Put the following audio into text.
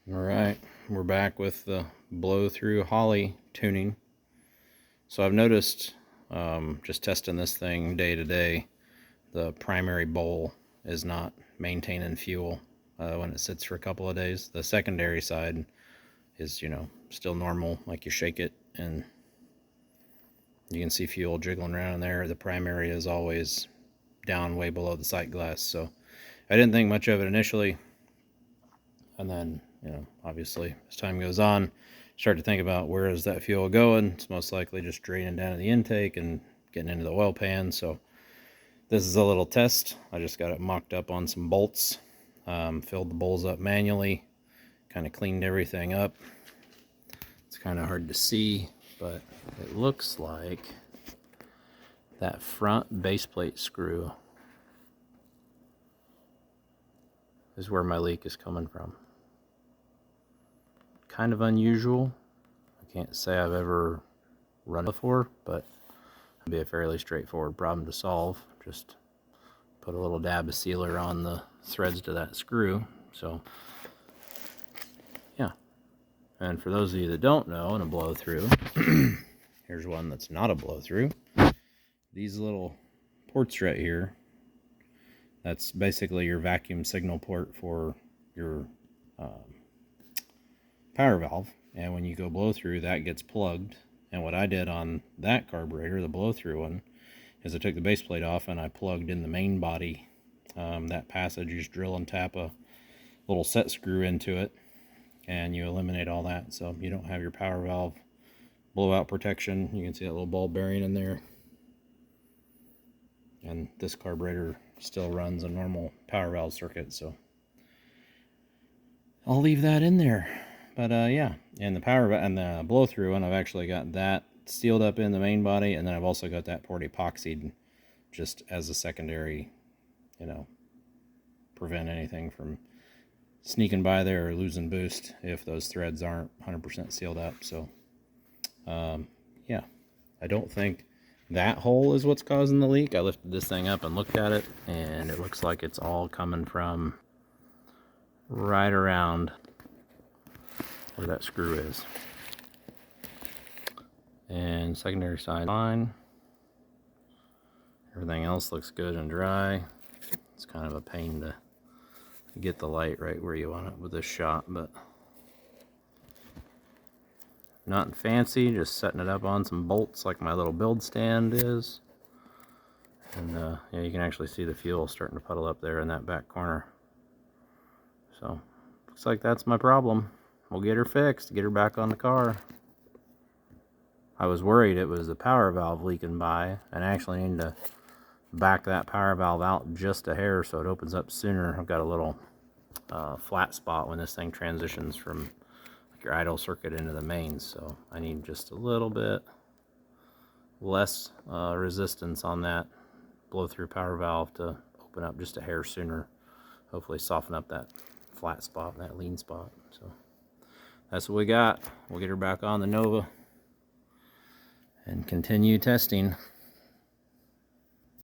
Alright, we're back with the blow-through Holly tuning. So I've noticed, just testing this thing day to day, the primary bowl is not maintaining fuel when it sits for a couple of days. The secondary side is, still normal, like you shake it and you can see fuel jiggling around in there. The primary is always down way below the sight glass, so I didn't think much of it initially. And then, obviously, as time goes on, start to think about where is that fuel going. It's most likely just draining down to the intake and getting into the oil pan. So this is a little test. I just got it mocked up on some bolts, filled the bowls up manually, kind of cleaned everything up. It's kind of hard to see, but it looks like that front baseplate screw is where my leak is coming from. Kind of unusual. I can't say I've ever run it before, but it'd be a fairly straightforward problem to solve. Just put a little dab of sealer on the threads to that screw. So yeah. And for those of you that don't know, in a blow through, here's one that's not a blow through. These little ports right here, that's basically your vacuum signal port for your power valve, and when you go blow through, that gets plugged. And what I did on that carburetor, the blow through one, is I took the base plate off and I plugged in the main body, that passage. You just drill and tap a little set screw into it and you eliminate all that, so you don't have your power valve blowout protection. You can see that little ball bearing in there, and this carburetor still runs a normal power valve circuit, so I'll leave that in there. But yeah, and the power and the blow through one, I've actually got that sealed up in the main body, and then I've also got that port epoxied just as a secondary, prevent anything from sneaking by there or losing boost if those threads aren't 100% sealed up. So yeah, I don't think that hole is what's causing the leak. I lifted this thing up and looked at it, and it looks like it's all coming from right around where that screw is. And secondary side line, everything else looks good and dry. It's kind of a pain to get the light right where you want it with this shot, but nothing fancy, just setting it up on some bolts like my little build stand is. And yeah, you can actually see the fuel starting to puddle up there in that back corner. So looks like that's my problem. We'll get her fixed, get her back on the car. I was worried it was the power valve leaking by, and I actually need to back that power valve out just a hair so it opens up sooner. I've got a little flat spot when this thing transitions from your idle circuit into the mains, so I need just a little bit less resistance on that blow through power valve to open up just a hair sooner. Hopefully soften up that flat spot, that lean spot. So that's what we got. We'll get her back on the Nova and continue testing.